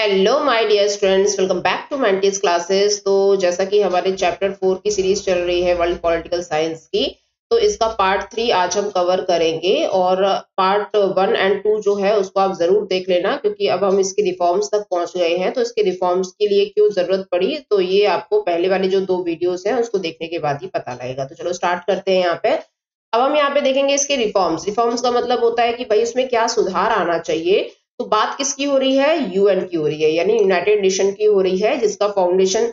Hello my dear students, welcome back to Mentees classes. तो जैसा कि हमारे चैप्टर 4 की सीरीज चल रही है वर्ल्ड पॉलिटिकल साइंस की, तो इसका पार्ट 3 आज हम कवर करेंगे। और पार्ट 1 एंड 2 जो है उसको आप जरूर देख लेना, क्योंकि अब हम इसके रिफॉर्म्स तक पहुंच गए हैं। तो इसके रिफॉर्म्स के लिए क्यों जरूरत पड़ी, तो ये आपको पहले वाले जो 2 वीडियोस हैं उसको देखने के बाद ही पता लगेगा। तो चलो स्टार्ट करते हैं। यहाँ पे अब हम यहाँ पे देखेंगे इसके रिफॉर्म्स। रिफॉर्म्स का मतलब होता है कि भाई इसमें क्या सुधार आना चाहिए। तो बात किसकी हो रही है? यूएन की हो रही है, यानी यूनाइटेड नेशन की हो रही है, जिसका फाउंडेशन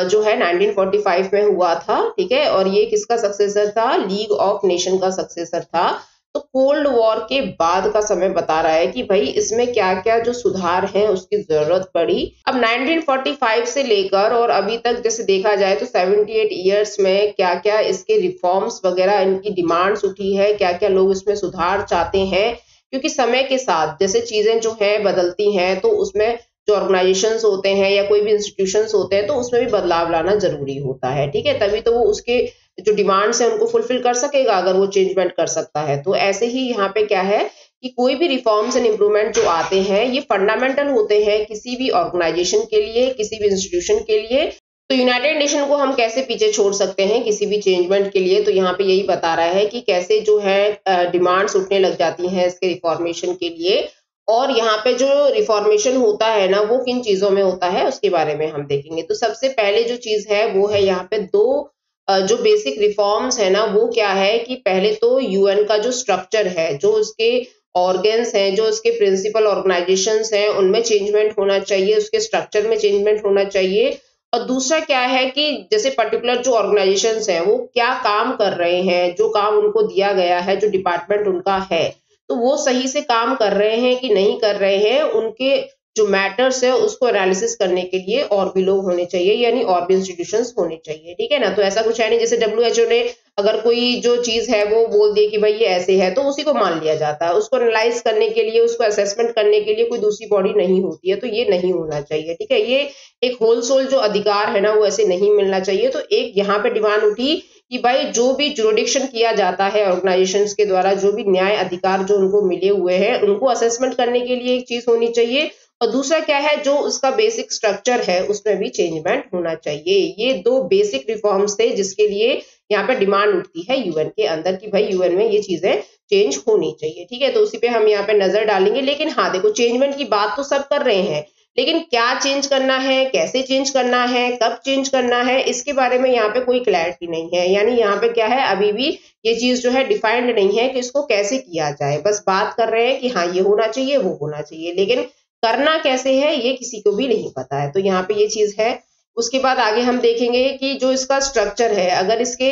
जो है 1945 में हुआ था। ठीक है, और ये किसका सक्सेसर था? लीग ऑफ नेशन का सक्सेसर था। तो कोल्ड वॉर के बाद का समय बता रहा है कि भाई इसमें क्या क्या जो सुधार हैं उसकी जरूरत पड़ी। अब 1945 से लेकर और अभी तक जैसे देखा जाए तो 78 ईयर्स में क्या क्या इसके रिफॉर्म्स वगैरह, इनकी डिमांड्स उठी है, क्या क्या लोग इसमें सुधार चाहते हैं। क्योंकि समय के साथ जैसे चीजें जो है बदलती हैं, तो उसमें जो ऑर्गेनाइजेशंस होते हैं या कोई भी इंस्टीट्यूशंस होते हैं, तो उसमें भी बदलाव लाना जरूरी होता है। ठीक है, तभी तो वो उसके जो डिमांड्स है उनको फुलफिल कर सकेगा, अगर वो चेंजमेंट कर सकता है। तो ऐसे ही यहाँ पे क्या है कि कोई भी रिफॉर्म्स एंड इम्प्रूवमेंट जो आते हैं ये फंडामेंटल होते हैं किसी भी ऑर्गेनाइजेशन के लिए, किसी भी इंस्टीट्यूशन के लिए। तो यूनाइटेड नेशन को हम कैसे पीछे छोड़ सकते हैं किसी भी चेंजमेंट के लिए, तो यहाँ पे यही बता रहा है कि कैसे जो है डिमांड्स उठने लग जाती हैं इसके रिफॉर्मेशन के लिए। और यहाँ पे जो रिफॉर्मेशन होता है ना, वो किन चीजों में होता है उसके बारे में हम देखेंगे। तो सबसे पहले जो चीज है वो है यहाँ पे दो जो बेसिक रिफॉर्म्स है ना, वो क्या है कि पहले तो यूएन का जो स्ट्रक्चर है, जो उसके ऑर्गन्स हैं, जो उसके प्रिंसिपल ऑर्गेनाइजेशंस हैं, उनमें चेंजमेंट होना चाहिए, उसके स्ट्रक्चर में चेंजमेंट होना चाहिए। और दूसरा क्या है कि जैसे पर्टिकुलर जो ऑर्गेनाइजेशंस हैं वो क्या काम कर रहे हैं, जो काम उनको दिया गया है, जो डिपार्टमेंट उनका है, तो वो सही से काम कर रहे हैं कि नहीं कर रहे हैं, उनके जो मैटर्स है उसको एनालिसिस करने के लिए और भी लोग होने चाहिए, यानी और भी इंस्टीट्यूशंस होने चाहिए। ठीक है ना, तो ऐसा कुछ है नहीं जैसे WHO ने अगर कोई जो चीज है वो बोल दिए कि भाई ये ऐसे है, तो उसी को मान लिया जाता है। उसको एनालाइज करने के लिए, उसको असेसमेंट करने के लिए कोई दूसरी बॉडी नहीं होती है, तो ये नहीं होना चाहिए। ठीक है, ये एक होलसोल जो अधिकार है ना वो ऐसे नहीं मिलना चाहिए। तो एक यहाँ पे डिमांड उठी कि भाई जो भी जुरिडिक्शन किया जाता है ऑर्गेनाइजेशंस के द्वारा, जो भी न्याय अधिकार जो उनको मिले हुए हैं, उनको असेसमेंट करने के लिए एक चीज होनी चाहिए। और दूसरा क्या है, जो उसका बेसिक स्ट्रक्चर है उसमें भी चेंजमेंट होना चाहिए। ये दो बेसिक रिफॉर्म्स थे जिसके लिए यहाँ पे डिमांड उठती है यूएन के अंदर कि भाई यूएन में ये चीजें चेंज होनी चाहिए। ठीक है, तो उसी पे हम यहाँ पे नजर डालेंगे। लेकिन हाँ देखो, चेंजमेंट की बात तो सब कर रहे हैं, लेकिन क्या चेंज करना है, कैसे चेंज करना है, कब चेंज करना है, इसके बारे में यहाँ पे कोई क्लैरिटी नहीं है। यानी यहाँ पे क्या है, अभी भी ये चीज जो है डिफाइंड नहीं है कि इसको कैसे किया जाए। बस बात कर रहे हैं कि हाँ ये होना चाहिए, वो होना चाहिए, लेकिन करना कैसे है ये किसी को भी नहीं पता है। तो यहाँ पे ये चीज है। उसके बाद आगे हम देखेंगे कि जो इसका स्ट्रक्चर है, अगर इसके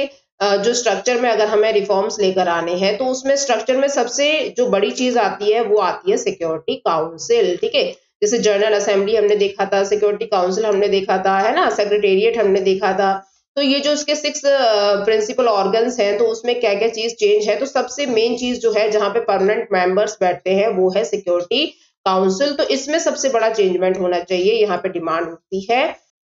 जो स्ट्रक्चर में अगर हमें रिफॉर्म्स लेकर आने हैं, तो उसमें स्ट्रक्चर में सबसे जो बड़ी चीज आती है वो आती है सिक्योरिटी काउंसिल। ठीक है, जैसे जनरल असेंबली हमने देखा था, सिक्योरिटी काउंसिल हमने देखा था, है ना, सेक्रेटेरिएट हमने देखा था। तो ये जो उसके 6 प्रिंसिपल ऑर्गन्स हैं, तो उसमें क्या क्या चीज चेंज है। तो सबसे मेन चीज जो है जहां पे परमानेंट मेंबर्स बैठते हैं वो है सिक्योरिटी काउंसिल। तो इसमें सबसे बड़ा चेंजमेंट होना चाहिए, यहाँ पे डिमांड उठती है।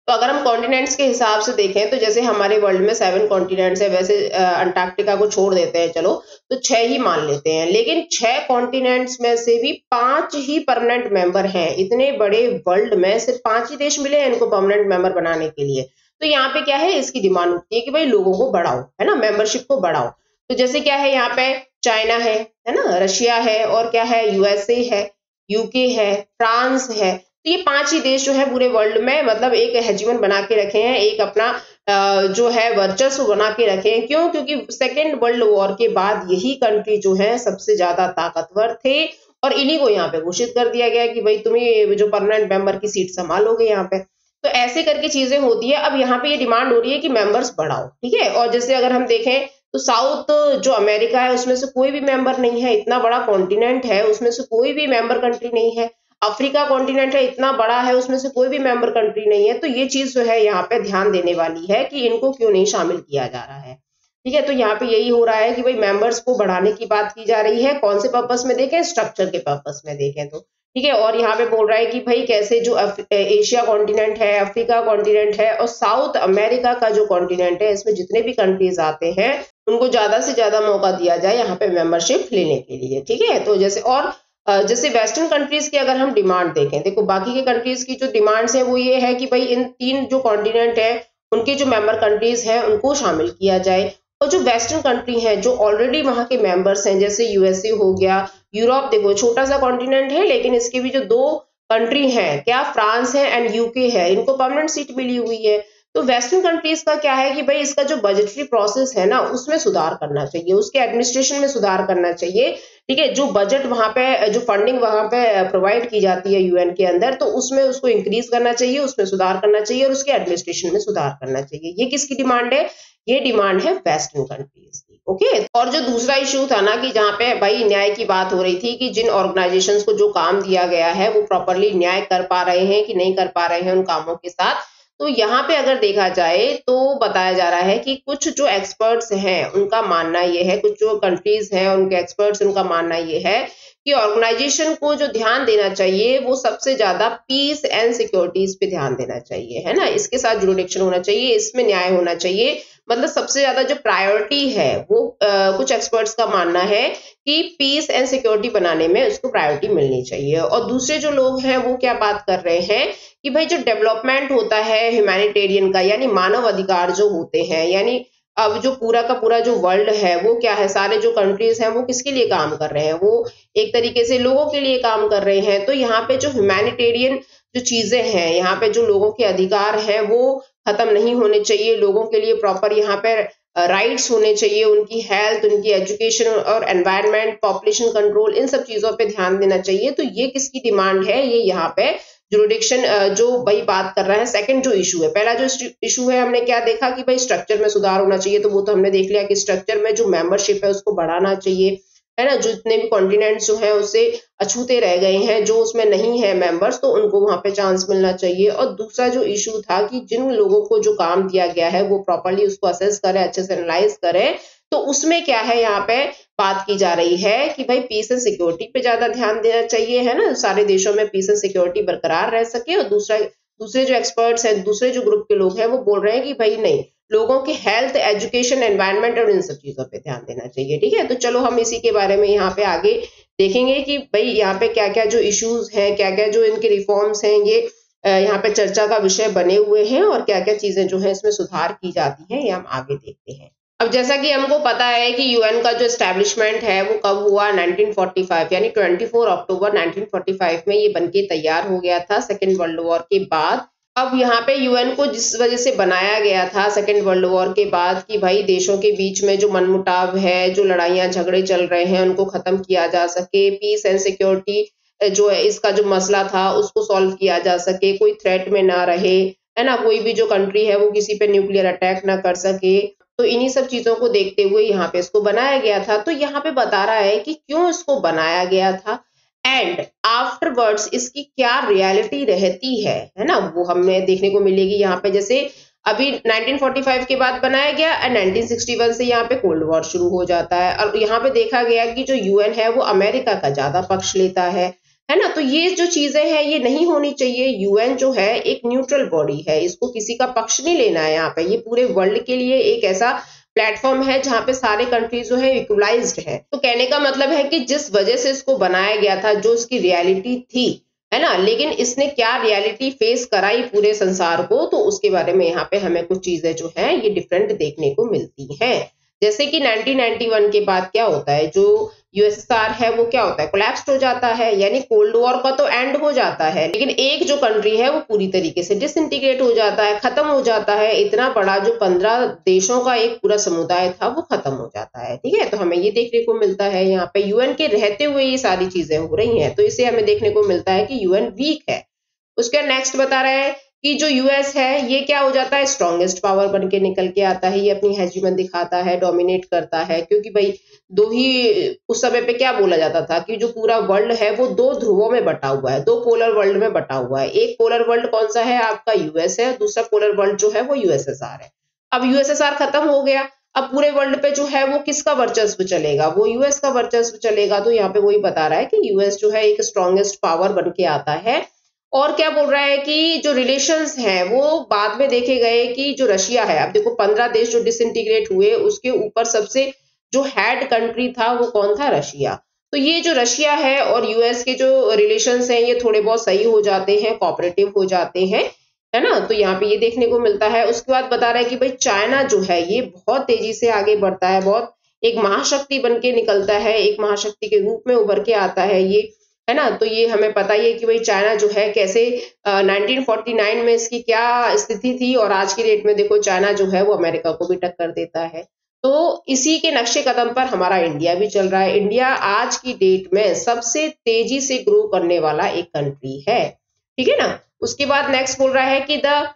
तो अगर हम कॉन्टिनेंट्स के हिसाब से देखें, तो जैसे हमारे वर्ल्ड में 7 कॉन्टिनेंट्स है, वैसे अंटार्कटिका को छोड़ देते हैं चलो, तो 6 ही मान लेते हैं। लेकिन 6 कॉन्टिनेंट्स में से भी 5 ही परमानेंट मेंबर हैं। इतने बड़े वर्ल्ड में सिर्फ 5 ही देश मिले हैं इनको परमानेंट मेंबर बनाने के लिए। तो यहाँ पे क्या है, इसकी डिमांड उठती है कि भाई लोगों को बढ़ाओ, है ना, मेंबरशिप को बढ़ाओ। तो जैसे क्या है, यहाँ पे चाइना है ना, रशिया है, और क्या है, यूएसए है, यूके है, फ्रांस है। तो ये 5 ही देश जो है पूरे वर्ल्ड में मतलब एक हेजिमन बना के रखे हैं, एक अपना जो है वर्चस्व बना के रखे हैं। क्यों? क्योंकि सेकेंड वर्ल्ड वॉर के बाद यही कंट्री जो है सबसे ज्यादा ताकतवर थे, और इन्हीं को यहाँ पे घोषित कर दिया गया कि भाई तुम्हें जो परमानेंट मेंबर की सीट संभालोगे यहाँ पे। तो ऐसे करके चीजें होती है। अब यहाँ पे ये डिमांड हो रही है कि मेंबर्स बढ़ाओ। ठीक है, और जैसे अगर हम देखें तो साउथ जो अमेरिका है उसमें से कोई भी मेंबर नहीं है। इतना बड़ा कॉन्टिनेंट है, उसमें से कोई भी मेंबर कंट्री नहीं है। अफ्रीका कॉन्टिनेंट है, इतना बड़ा है, उसमें से कोई भी मेंबर कंट्री नहीं है। तो ये चीज जो है यहाँ पे ध्यान देने वाली है कि इनको क्यों नहीं शामिल किया जा रहा है। ठीक है, तो यहाँ पे यही हो रहा है कि भाई मेंबर्स को बढ़ाने की बात की जा रही है। कौन से पर्पस में देखें? स्ट्रक्चर के पर्पस में देखें तो। ठीक है, और यहाँ पे बोल रहा है कि भाई कैसे जो एशिया कॉन्टिनेंट है, अफ्रीका कॉन्टिनेंट है, और साउथ अमेरिका का जो कॉन्टिनेंट है, इसमें जितने भी कंट्रीज आते हैं उनको ज्यादा से ज्यादा मौका दिया जाए यहाँ पे मेंबरशिप लेने के लिए। ठीक है, तो जैसे और जैसे वेस्टर्न कंट्रीज की अगर हम डिमांड देखें, देखो बाकी के कंट्रीज की जो डिमांड्स है वो ये है कि भाई इन 3 जो कॉन्टिनेंट है उनके जो मेंबर कंट्रीज हैं उनको शामिल किया जाए, और जो वेस्टर्न कंट्री हैं जो ऑलरेडी वहां के मेंबर्स हैं, जैसे यूएसए हो गया, यूरोप, देखो छोटा सा कॉन्टिनेंट है लेकिन इसके भी जो 2 कंट्री हैं, क्या फ्रांस है एंड यूके है, इनको परमानेंट सीट मिली हुई है। तो वेस्टर्न कंट्रीज का क्या है कि भाई इसका जो बजटरी प्रोसेस है ना उसमें सुधार करना चाहिए, उसके एडमिनिस्ट्रेशन में सुधार करना चाहिए, ठीक है। जो बजट वहां पे, जो फंडिंग वहां पे प्रोवाइड की जाती है यूएन के अंदर, तो उसमें उसको इंक्रीज करना चाहिए, उसमें सुधार करना चाहिए और उसके एडमिनिस्ट्रेशन में सुधार करना चाहिए। ये किसकी डिमांड है? ये डिमांड है वेस्टर्न कंट्रीज की। ओके, और जो दूसरा इशू था ना कि जहाँ पे भाई न्याय की बात हो रही थी कि जिन ऑर्गेनाइजेशंस को जो काम दिया गया है वो प्रॉपरली न्याय कर पा रहे हैं कि नहीं कर पा रहे हैं उन कामों के साथ, तो यहाँ पे अगर देखा जाए तो बताया जा रहा है कि कुछ जो एक्सपर्ट्स हैं उनका मानना ये है, कुछ जो कंट्रीज हैं उनके एक्सपर्ट्स उनका मानना ये है कि ऑर्गेनाइजेशन को जो ध्यान देना चाहिए वो सबसे ज्यादा पीस एंड सिक्योरिटीज पे ध्यान देना चाहिए, है ना। इसके साथ जुरिडिक्शन होना चाहिए, इसमें न्याय होना चाहिए, मतलब सबसे ज्यादा जो प्रायोरिटी है वो कुछ एक्सपर्ट्स का मानना है कि पीस एंड सिक्योरिटी बनाने में उसको प्रायोरिटी मिलनी चाहिए। और दूसरे जो लोग हैं वो क्या बात कर रहे हैं कि भाई जो डेवलपमेंट होता है ह्यूमैनिटेरियन का, यानी मानव अधिकार जो होते हैं, यानी अब जो पूरा का पूरा जो वर्ल्ड है वो क्या है, सारे जो कंट्रीज हैं वो किसके लिए काम कर रहे हैं, वो एक तरीके से लोगों के लिए काम कर रहे हैं। तो यहाँ पे जो ह्यूमैनिटेरियन जो चीजें हैं, यहाँ पे जो लोगों के अधिकार हैं वो खत्म नहीं होने चाहिए, लोगों के लिए प्रॉपर यहाँ पे राइट्स होने चाहिए, उनकी हेल्थ, उनकी एजुकेशन और एनवायरनमेंट, पॉपुलेशन कंट्रोल, इन सब चीजों पे ध्यान देना चाहिए। तो ये किसकी डिमांड है? ये यहाँ पे जुरिडिक्शन जो भाई बात कर रहा है। सेकंड जो इशू है, पहला जो इशू है हमने क्या देखा कि भाई स्ट्रक्चर में सुधार होना चाहिए, तो वो तो हमने देख लिया कि स्ट्रक्चर में जो मेंबरशिप है उसको बढ़ाना चाहिए, है ना। जितने भी कॉन्टिनेंट्स जो है उससे अछूते रह गए हैं, जो उसमें नहीं है मेंबर्स, तो उनको वहां पे चांस मिलना चाहिए। और दूसरा जो इशू था कि जिन लोगों को जो काम दिया गया है वो प्रॉपरली उसको असेस करें, अच्छे से एनालाइज करें। तो उसमें क्या है, यहाँ पे बात की जा रही है कि भाई पीस एंड सिक्योरिटी पे ज्यादा ध्यान देना चाहिए, है ना, सारे देशों में पीस एंड सिक्योरिटी बरकरार रह सके। और दूसरे जो एक्सपर्ट्स हैं, दूसरे जो ग्रुप के लोग हैं वो बोल रहे हैं कि भाई नहीं, लोगों की हेल्थ, एजुकेशन, एनवायरनमेंट और इन सब चीजों पे ध्यान देना चाहिए, ठीक है। तो चलो हम इसी के बारे में यहाँ पे आगे देखेंगे कि भाई यहाँ पे क्या क्या जो इश्यूज हैं, क्या क्या जो इनके रिफॉर्म्स हैं, ये यहाँ पे चर्चा का विषय बने हुए हैं, और क्या क्या चीजें जो है इसमें सुधार की जाती है, ये हम आगे देखते हैं। अब जैसा कि हमको पता है कि यूएन का जो एस्टेब्लिशमेंट है वो कब हुआ, 1945, यानी 24 अक्टूबर 1945 में ये बनके तैयार हो गया था सेकेंड वर्ल्ड वॉर के बाद। अब यहाँ पे यूएन को जिस वजह से बनाया गया था सेकेंड वर्ल्ड वॉर के बाद कि भाई देशों के बीच में जो मनमुटाव है, जो लड़ाइयाँ झगड़े चल रहे हैं, उनको खत्म किया जा सके, पीस एंड सिक्योरिटी जो है इसका जो मसला था उसको सॉल्व किया जा सके, कोई थ्रेट में ना रहे, है ना, कोई भी जो कंट्री है वो किसी पे न्यूक्लियर अटैक ना कर सके। तो इन्हीं सब चीजों को देखते हुए यहाँ पे इसको बनाया गया था। तो यहाँ पे बता रहा है कि क्यों इसको बनाया गया था एंड आफ्टरवर्ड्स इसकी क्या रियलिटी रहती है ना, वो हमें देखने को मिलेगी यहाँ पे। जैसे अभी 1945 के बाद बनाया गया एंड 1961 से यहाँ पे कोल्ड वॉर शुरू हो जाता है, और यहाँ पे देखा गया कि जो यूएन है वो अमेरिका का ज्यादा पक्ष लेता है ना। तो ये जो चीजें हैं ये नहीं होनी चाहिए। यूएन जो है एक न्यूट्रल बॉडी है, इसको किसी का पक्ष नहीं लेना है यहाँ पे। ये पूरे वर्ल्ड के लिए एक ऐसा प्लेटफॉर्म है जहाँ पे सारे कंट्रीज जो है इक्वलाइज्ड है। तो कहने का मतलब है कि जिस वजह से इसको बनाया गया था, जो इसकी रियलिटी थी, है ना, लेकिन इसने क्या रियलिटी फेस कराई पूरे संसार को, तो उसके बारे में यहाँ पे हमें कुछ चीजें जो है ये डिफरेंट देखने को मिलती हैं। जैसे कि 1991 के बाद क्या होता है, जो यूएसएसआर है वो क्या होता है, कोलैप्स हो जाता है, यानी कोल्ड वॉर का तो एंड हो जाता है, लेकिन एक जो कंट्री है वो पूरी तरीके से डिसइंटीग्रेट हो जाता है, खत्म हो जाता है। इतना बड़ा जो 15 देशों का एक पूरा समुदाय था वो खत्म हो जाता है, ठीक है। तो हमें ये देखने को मिलता है यहाँ पे यूएन के रहते हुए ये सारी चीजें हो रही हैं, तो इसे हमें देखने को मिलता है कि यूएन वीक है। उसके नेक्स्ट बता रहे हैं कि जो यूएस है ये क्या हो जाता है, स्ट्रॉन्गेस्ट पावर बन के निकल के आता है, ये अपनी हेजीमन दिखाता है, डोमिनेट करता है। क्योंकि भाई दो ही उस समय पे क्या बोला जाता था कि जो पूरा वर्ल्ड है वो 2 ध्रुवों में बटा हुआ है, 2 पोलर वर्ल्ड में बटा हुआ है। एक पोलर वर्ल्ड कौन सा है, आपका यूएस है, दूसरा पोलर वर्ल्ड जो है वो यूएसएसआर है। अब यूएसएसआर खत्म हो गया, अब पूरे वर्ल्ड पे जो है वो किसका वर्चस्व चलेगा, वो यूएस का वर्चस्व चलेगा। तो यहाँ पे वही बता रहा है कि यूएस जो है एक स्ट्रॉन्गेस्ट पावर बन के आता है। और क्या बोल रहा है कि जो रिलेशंस हैं वो बाद में देखे गए कि जो रशिया है, अब देखो 15 देश जो डिसइंटीग्रेट हुए उसके ऊपर सबसे जो हेड कंट्री था वो कौन था, रशिया। तो ये जो रशिया है और यूएस के जो रिलेशंस हैं ये थोड़े बहुत सही हो जाते हैं, कोऑपरेटिव हो जाते हैं, है ना। तो यहाँ पे ये देखने को मिलता है। उसके बाद बता रहा है कि भाई चाइना जो है ये बहुत तेजी से आगे बढ़ता है, बहुत एक महाशक्ति बन के निकलता है, एक महाशक्ति के रूप में उभर के आता है ये, है ना। तो ये हमें पता ही है कि भाई चाइना जो है कैसे 1949 में इसकी क्या स्थिति थी और आज की डेट में देखो चाइना जो है वो अमेरिका को भी टक्कर देता है। तो इसी के नक्शे कदम पर हमारा इंडिया भी चल रहा है। इंडिया आज की डेट में सबसे तेजी से ग्रो करने वाला एक कंट्री है, ठीक है ना। उसके बाद नेक्स्ट बोल रहा है कि द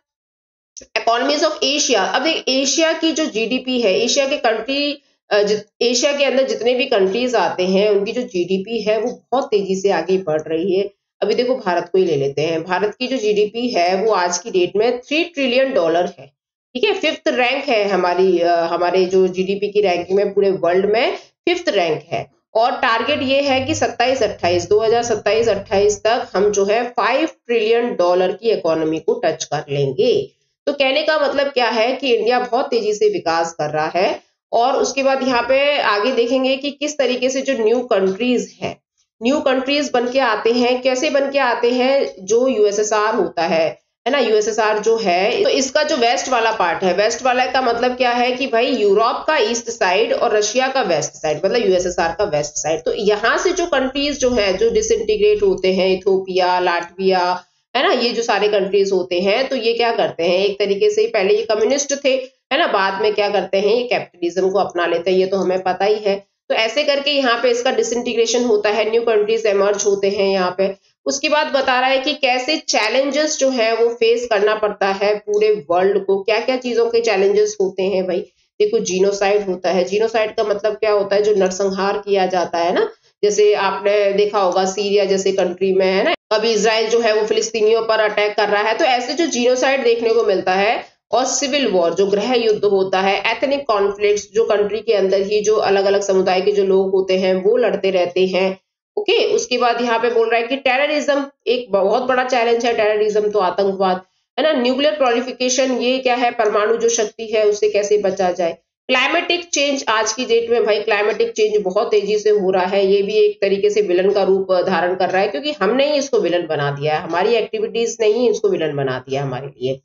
इकोनॉमीज ऑफ एशिया। अब देख एशिया की जो जीडीपी है, एशिया के कंट्री एशिया के अंदर जितने भी कंट्रीज आते हैं उनकी जो जीडीपी है वो बहुत तेजी से आगे बढ़ रही है। अभी देखो भारत को ही ले लेते हैं। भारत की जो जीडीपी है वो आज की डेट में $3 ट्रिलियन है, ठीक है। 5th रैंक है हमारे जो जीडीपी की रैंकिंग में पूरे वर्ल्ड में 5th रैंक है। और टारगेट ये है कि 2027-28 तक हम जो है $5 ट्रिलियन की इकोनॉमी को टच कर लेंगे। तो कहने का मतलब क्या है कि इंडिया बहुत तेजी से विकास कर रहा है। और उसके बाद यहाँ पे आगे देखेंगे कि किस तरीके से जो न्यू कंट्रीज हैं, न्यू कंट्रीज बन के आते हैं, कैसे बन के आते हैं। जो यूएसएसआर होता है ना, यूएसएसआर जो है तो इसका जो वेस्ट वाला पार्ट है, वेस्ट वाला का मतलब क्या है कि भाई यूरोप का ईस्ट साइड और रशिया का वेस्ट साइड, मतलब यूएसएसआर का वेस्ट साइड। तो यहाँ से जो कंट्रीज जो है जो डिसइंटीग्रेट होते हैं, इथोपिया, लाटविया, है ना, ये जो सारे कंट्रीज होते हैं तो ये क्या करते हैं, एक तरीके से पहले ये कम्युनिस्ट थे, है ना, बाद में क्या करते हैं ये कैपिटलिज्म को अपना लेते हैं, ये तो हमें पता ही है। तो ऐसे करके यहाँ पे इसका डिसइंटीग्रेशन होता है, न्यू कंट्रीज एमर्ज होते हैं यहाँ पे। उसके बाद बता रहा है कि कैसे चैलेंजेस जो है वो फेस करना पड़ता है पूरे वर्ल्ड को, क्या क्या चीजों के चैलेंजेस होते हैं भाई। देखो जीनोसाइड होता है, जीनोसाइड का मतलब क्या होता है, जो नरसंहार किया जाता है ना, जैसे आपने देखा होगा सीरिया जैसे कंट्री में, है ना, अभी इजराइल जो है वो फिलिस्तीनियों पर अटैक कर रहा है। तो ऐसे जो जीनोसाइड देखने को मिलता है। और सिविल वॉर जो गृह युद्ध होता है, एथनिक कॉन्फ्लिक्ट्स जो कंट्री के अंदर ही जो अलग अलग समुदाय के जो लोग होते हैं वो लड़ते रहते हैं। ओके, उसके बाद यहाँ पे बोल रहा है कि टेररिज्म एक बहुत बड़ा चैलेंज है। टेररिज्म तो आतंकवाद, है ना। न्यूक्लियर प्रोलिफिकेशन ये क्या है, परमाणु जो शक्ति है उससे कैसे बचा जाए। क्लाइमेटिक चेंज, आज की डेट में भाई क्लाइमेटिक चेंज बहुत तेजी से हो रहा है, ये भी एक तरीके से विलन का रूप धारण कर रहा है, क्योंकि हमने ही इसको विलन बना दिया है, हमारी एक्टिविटीज ने ही इसको विलन बना दिया हमारे लिए।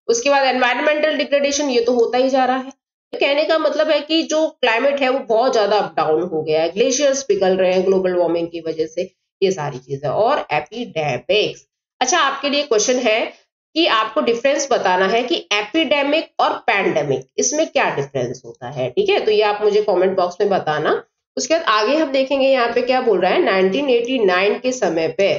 उसके बाद एनवायरमेंटल डिग्रेडेशन, ये तो होता ही जा रहा है। कहने का मतलब है कि जो क्लाइमेट है वो बहुत ज्यादा अप डाउन हो गया है, ग्लेशियर्स पिघल रहे हैं ग्लोबल वार्मिंग की वजह से, ये सारी चीजें। और एपिडेमिक्स, अच्छा आपके लिए क्वेश्चन है कि आपको डिफरेंस बताना है कि एपिडेमिक और पैंडेमिक इसमें क्या डिफरेंस होता है, ठीक है। तो ये आप मुझे कमेंट बॉक्स में बताना। उसके बाद आगे हम देखेंगे यहाँ पे क्या बोल रहा है, 1989 के समय पे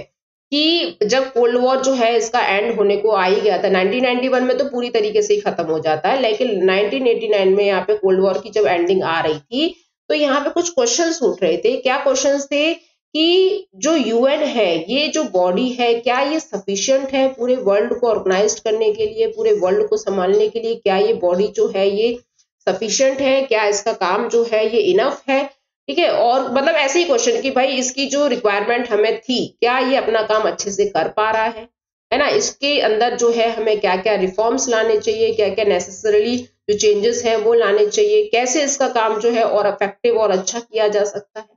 कि जब कोल्ड वॉर जो है इसका एंड होने को आ ही गया था। 1991 में तो पूरी तरीके से ही खत्म हो जाता है, लेकिन 1989 में यहाँ पे कोल्ड वॉर की जब एंडिंग आ रही थी तो यहाँ पे कुछ क्वेश्चंस उठ रहे थे। क्या क्वेश्चंस थे कि जो यूएन है, ये जो बॉडी है, क्या ये सफिशिएंट है पूरे वर्ल्ड को ऑर्गेनाइज करने के लिए, पूरे वर्ल्ड को संभालने के लिए। क्या ये बॉडी जो है ये सफिशिएंट है, क्या इसका काम जो है ये इनफ है, ठीक है। और मतलब ऐसे ही क्वेश्चन कि भाई इसकी जो रिक्वायरमेंट हमें थी, क्या ये अपना काम अच्छे से कर पा रहा है ना। इसके अंदर जो है हमें क्या क्या रिफॉर्म्स लाने चाहिए, क्या क्या नेसेसरली जो चेंजेस हैं वो लाने चाहिए, कैसे इसका काम जो है और इफेक्टिव और अच्छा किया जा सकता है।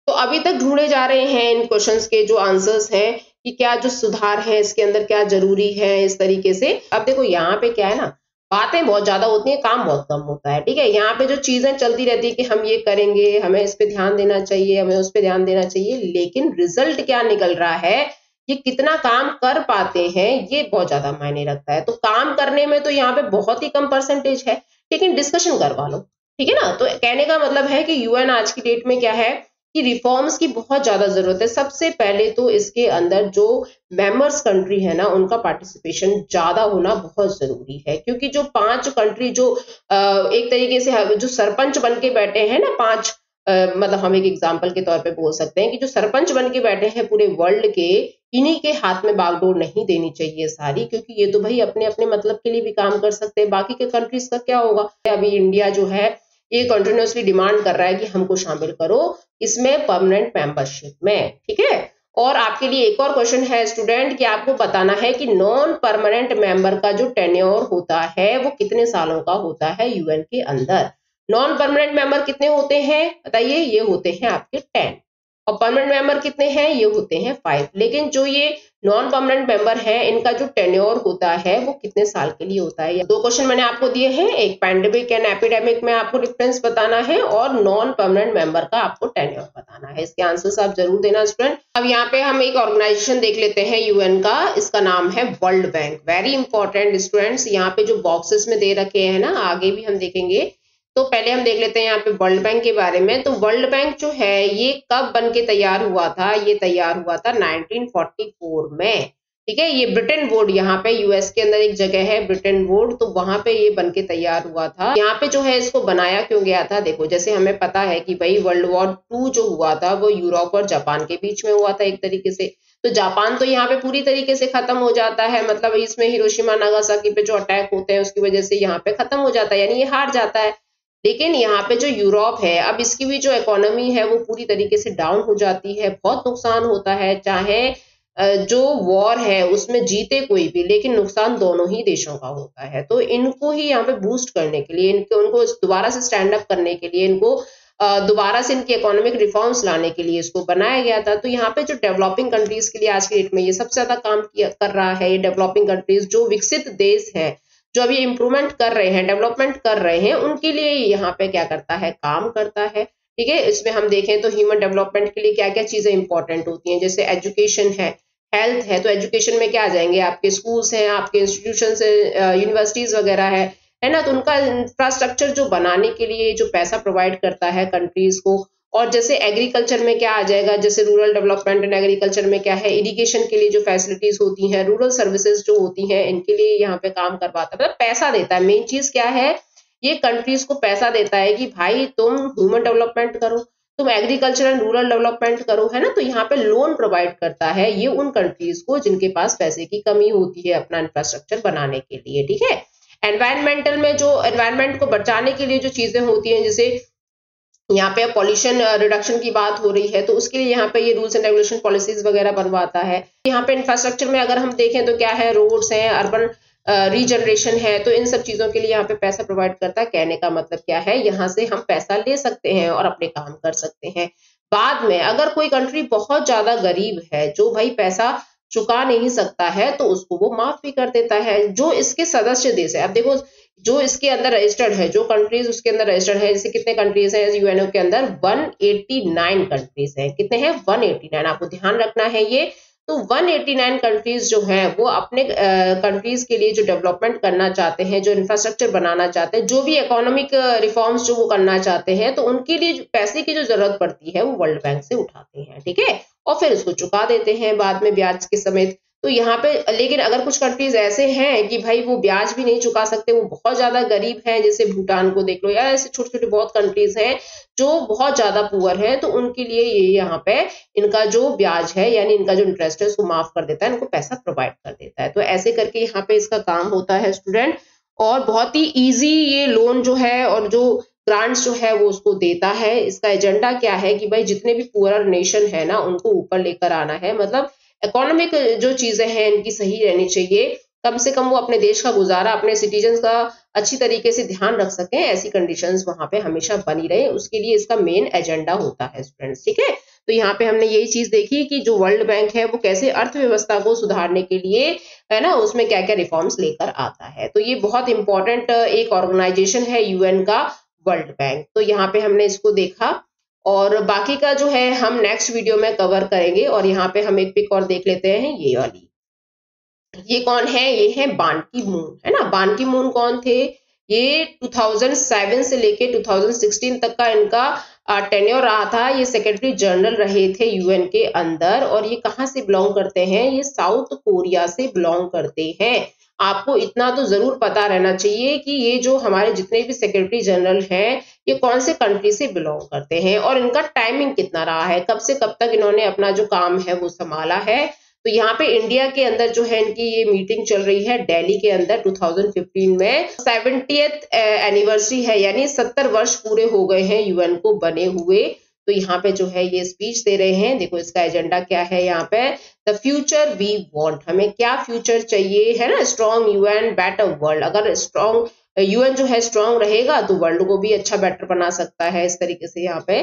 तो अभी तक ढूंढे जा रहे हैं इन क्वेश्चंस के जो आंसर्स हैं कि क्या जो सुधार है इसके अंदर क्या जरूरी है, इस तरीके से। अब देखो यहाँ पे क्या है ना, बातें बहुत ज्यादा होती हैं, काम बहुत कम होता है, ठीक है। यहाँ पे जो चीजें चलती रहती है कि हम ये करेंगे, हमें इस पे ध्यान देना चाहिए, हमें उस पे ध्यान देना चाहिए, लेकिन रिजल्ट क्या निकल रहा है, ये कितना काम कर पाते हैं, ये बहुत ज्यादा मायने रखता है। तो काम करने में तो यहाँ पे बहुत ही कम परसेंटेज है, लेकिन डिस्कशन करवा लो, ठीक है ना। तो कहने का मतलब है कि यूएन आज की डेट में क्या है कि रिफॉर्म्स की बहुत ज्यादा जरूरत है। सबसे पहले तो इसके अंदर जो मेंबर्स कंट्री है ना उनका पार्टिसिपेशन ज्यादा होना बहुत जरूरी है, क्योंकि जो 5 कंट्री जो एक तरीके से जो सरपंच बन के बैठे हैं ना, 5 मतलब हम एक एग्जांपल के तौर पे बोल सकते हैं कि जो सरपंच बन के बैठे हैं पूरे वर्ल्ड के, इन्हीं के हाथ में बागडोर नहीं देनी चाहिए सारी, क्योंकि ये तो भाई अपने अपने मतलब के लिए भी काम कर सकते हैं, बाकी के कंट्रीज का क्या होगा। अभी इंडिया जो है ये कंटिन्यूअसली डिमांड कर रहा है कि हमको शामिल करो इसमें परमानेंट मेंबरशिप में, ठीक है। और आपके लिए एक और क्वेश्चन है स्टूडेंट कि आपको बताना है कि नॉन परमानेंट मेंबर का जो टेन्योर होता है वो कितने सालों का होता है यूएन के अंदर। नॉन परमानेंट मेंबर कितने होते हैं बताइए, ये होते हैं आपके 10, और परमानेंट मेंबर कितने हैं, ये होते हैं 5। लेकिन जो ये नॉन परमानेंट मेंबर है, इनका जो टेन्योर होता है वो कितने साल के लिए होता है। 2 क्वेश्चन मैंने आपको दिए हैं, एक पैंडेमिक एंड एपिडेमिक में आपको डिफरेंस बताना है और नॉन परमानेंट मेंबर का आपको टेन्योर बताना है। इसके आंसर्स आप जरूर देना स्टूडेंट। अब यहाँ पे हम एक ऑर्गेनाइजेशन देख लेते हैं यूएन का, इसका नाम है world bank. Very important students, यहाँ पे जो बॉक्सेस में दे रखे हैं ना, आगे भी हम देखेंगे। तो पहले हम देख लेते हैं यहाँ पे वर्ल्ड बैंक के बारे में। तो वर्ल्ड बैंक जो है ये कब बन के तैयार हुआ था, ये तैयार हुआ था 1944 में। ठीक है, ये ब्रिटेन वुड, यहाँ पे यूएस के अंदर एक जगह है ब्रिटेन वुड, तो वहां पे ये बन के तैयार हुआ था। यहाँ पे जो है इसको बनाया क्यों गया था, देखो जैसे हमें पता है कि भाई वर्ल्ड वॉर 2 जो हुआ था वो यूरोप और जापान के बीच में हुआ था एक तरीके से। तो जापान तो यहाँ पे पूरी तरीके से खत्म हो जाता है, मतलब इसमें हिरोशिमा नागासाकी पे जो अटैक होते हैं उसकी वजह से यहाँ पे खत्म हो जाता है, यानी ये हार जाता है। लेकिन यहाँ पे जो यूरोप है, अब इसकी भी जो इकोनॉमी है वो पूरी तरीके से डाउन हो जाती है, बहुत नुकसान होता है। चाहे जो वॉर है उसमें जीते कोई भी, लेकिन नुकसान दोनों ही देशों का होता है। तो इनको ही यहाँ पे बूस्ट करने के लिए, उनको दोबारा से स्टैंड अप करने के लिए, इनको दोबारा से इनकी इकोनॉमिक रिफॉर्म्स लाने के लिए इसको बनाया गया था। तो यहाँ पे जो डेवलपिंग कंट्रीज के लिए आज की डेट में ये सबसे ज्यादा काम कर रहा है, ये डेवलपिंग कंट्रीज जो विकसित देश है, जो अभी इंप्रूवमेंट कर रहे हैं, डेवलपमेंट कर रहे हैं, उनके लिए यहाँ पे क्या करता है, काम करता है। ठीक है, इसमें हम देखें तो ह्यूमन डेवलपमेंट के लिए क्या क्या चीजें इंपॉर्टेंट होती हैं, जैसे एजुकेशन है, हेल्थ है। तो एजुकेशन में क्या आ जाएंगे, आपके स्कूल्स हैं, आपके इंस्टीट्यूशन है, यूनिवर्सिटीज वगैरह है ना। तो उनका इंफ्रास्ट्रक्चर जो बनाने के लिए जो पैसा प्रोवाइड करता है कंट्रीज को। और जैसे एग्रीकल्चर में क्या आ जाएगा, जैसे रूरल डेवलपमेंट एंड एग्रीकल्चर में क्या है, इरिगेशन के लिए जो फैसिलिटीज होती हैं, रूरल सर्विसेज जो होती हैं, इनके लिए यहाँ पे काम करवाता है, मतलब पैसा देता है। मेन चीज क्या है, ये कंट्रीज को पैसा देता है कि भाई तुम ह्यूमन डेवलपमेंट करो, तुम एग्रीकल्चर एंड रूरल डेवलपमेंट करो, है ना। तो यहाँ पे लोन प्रोवाइड करता है ये उन कंट्रीज को जिनके पास पैसे की कमी होती है अपना इंफ्रास्ट्रक्चर बनाने के लिए। ठीक है, एनवायरमेंटल में जो एनवायरमेंट को बचाने के लिए जो चीजें होती हैं, जैसे यहाँ पे पॉल्यूशन रिडक्शन की बात हो रही है, तो उसके लिए यहाँ पे ये रूल्स एंड रेगुलेशन पॉलिसीज वगैरह बनवाता है। यहाँ पे इंफ्रास्ट्रक्चर में अगर हम देखें तो क्या है, रोड्स हैं, अर्बन रीजनरेशन है, तो इन सब चीजों के लिए यहाँ पे पैसा प्रोवाइड करता है। कहने का मतलब क्या है, यहाँ से हम पैसा ले सकते हैं और अपने काम कर सकते हैं। बाद में अगर कोई कंट्री बहुत ज्यादा गरीब है, जो भाई पैसा चुका नहीं सकता है, तो उसको वो माफ भी कर देता है, जो इसके सदस्य देश है। अब देखो जो इसके अंदर रजिस्टर्ड है, जो कंट्रीज उसके अंदर रजिस्टर्ड है, जैसे कितने कंट्रीज हैं यूएनओ के अंदर, 189 कंट्रीज हैं। कितने हैं, 189, आपको ध्यान रखना है ये। तो 189 कंट्रीज जो हैं वो अपने कंट्रीज के लिए जो डेवलपमेंट करना चाहते हैं, जो इंफ्रास्ट्रक्चर बनाना चाहते हैं, जो भी इकोनॉमिक रिफॉर्म्स जो वो करना चाहते हैं, तो उनके लिए पैसे की जो जरूरत पड़ती है वो वर्ल्ड बैंक से उठाते हैं। ठीक है, और फिर उसको चुका देते हैं बाद में ब्याज के समेत। तो यहाँ पे लेकिन अगर कुछ कंट्रीज ऐसे हैं कि भाई वो ब्याज भी नहीं चुका सकते, वो बहुत ज्यादा गरीब हैं, जैसे भूटान को देख लो, या ऐसे छोटे छोटे बहुत कंट्रीज हैं जो बहुत ज्यादा पुअर है, तो उनके लिए ये यहाँ पे इनका जो ब्याज है, यानी इनका जो इंटरेस्ट है, उसको माफ कर देता है, इनको पैसा प्रोवाइड कर देता है। तो ऐसे करके यहाँ पे इसका काम होता है स्टूडेंट, और बहुत ही ईजी ये लोन जो है और जो ग्रांट्स जो है वो उसको देता है। इसका एजेंडा क्या है कि भाई जितने भी पुअर नेशन है ना, उनको ऊपर लेकर आना है, मतलब इकोनॉमिक जो चीजें हैं इनकी सही रहनी चाहिए, कम से कम वो अपने देश का गुजारा, अपने सिटीजन्स का अच्छी तरीके से ध्यान रख सकें, ऐसी कंडीशंस वहां पे हमेशा बनी रहे, उसके लिए इसका मेन एजेंडा होता है स्टूडेंट्स। ठीक है, तो यहाँ पे हमने यही चीज देखी कि जो वर्ल्ड बैंक है वो कैसे अर्थव्यवस्था को सुधारने के लिए, है ना, उसमें क्या क्या रिफॉर्म्स लेकर आता है। तो ये बहुत इंपॉर्टेंट एक ऑर्गेनाइजेशन है यूएन का वर्ल्ड बैंक। तो यहाँ पे हमने इसको देखा, और बाकी का जो है हम नेक्स्ट वीडियो में कवर करेंगे। और यहाँ पे हम एक पिक और देख लेते हैं, ये वाली, ये कौन है, ये है बान की मून, है ना। बान की मून कौन थे, ये 2007 से लेके 2016 तक का इनका टेन्योर रहा था। ये सेक्रेटरी जनरल रहे थे यूएन के अंदर, और ये कहाँ से बिलोंग करते हैं, ये साउथ कोरिया से बिलोंग करते हैं। आपको इतना तो जरूर पता रहना चाहिए कि ये जो हमारे जितने भी सेक्रेटरी जनरल हैं, ये कौन से कंट्री से बिलोंग करते हैं, और इनका टाइमिंग कितना रहा है, कब से कब तक इन्होंने अपना जो काम है वो संभाला है। तो यहाँ पे इंडिया के अंदर जो है इनकी ये मीटिंग चल रही है दिल्ली के अंदर 2015 में, 70th एनिवर्सरी है, यानी 70 वर्ष पूरे हो गए हैं यूएन को बने हुए। तो यहाँ पे जो है ये स्पीच दे रहे हैं। देखो इसका एजेंडा क्या है, यहाँ पे द फ्यूचर वी वांट, हमें क्या फ्यूचर चाहिए, है ना, स्ट्रॉन्ग यूएन बेटर वर्ल्ड। अगर स्ट्रॉन्ग यूएन जो है स्ट्रांग रहेगा तो वर्ल्ड को भी अच्छा बेटर बना सकता है। इस तरीके से यहाँ पे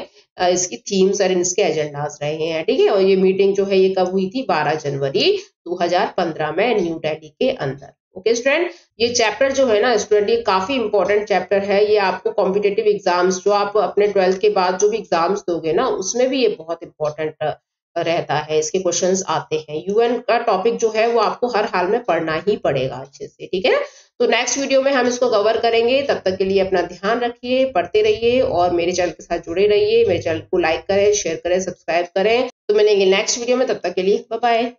इसकी थीम्स और इसके एजेंडास रहे हैं, ठीक है। और ये मीटिंग जो है ये कब हुई थी? 12 जनवरी 2015 में न्यू दिल्ली के अंदर। ओके स्टूडेंट, ये चैप्टर जो है ना स्टूडेंट, ये काफी इंपॉर्टेंट चैप्टर है। ये आपको कॉम्पिटेटिव एग्जाम्स, जो आप अपने 12th के बाद जो भी एग्जाम्स दोगे ना, उसमें भी ये बहुत इंपॉर्टेंट रहता है। इसके क्वेश्चंस आते हैं। यूएन का टॉपिक जो है वो आपको हर हाल में पढ़ना ही पड़ेगा अच्छे से, ठीक है। तो नेक्स्ट वीडियो में हम इसको कवर करेंगे। तब तक के लिए अपना ध्यान रखिए, पढ़ते रहिए और मेरे चैनल के साथ जुड़े रहिए। मेरे चैनल को लाइक करें, शेयर करें, सब्सक्राइब करें। तो मिलेंगे नेक्स्ट वीडियो में, तब तक के लिए बाय बाय।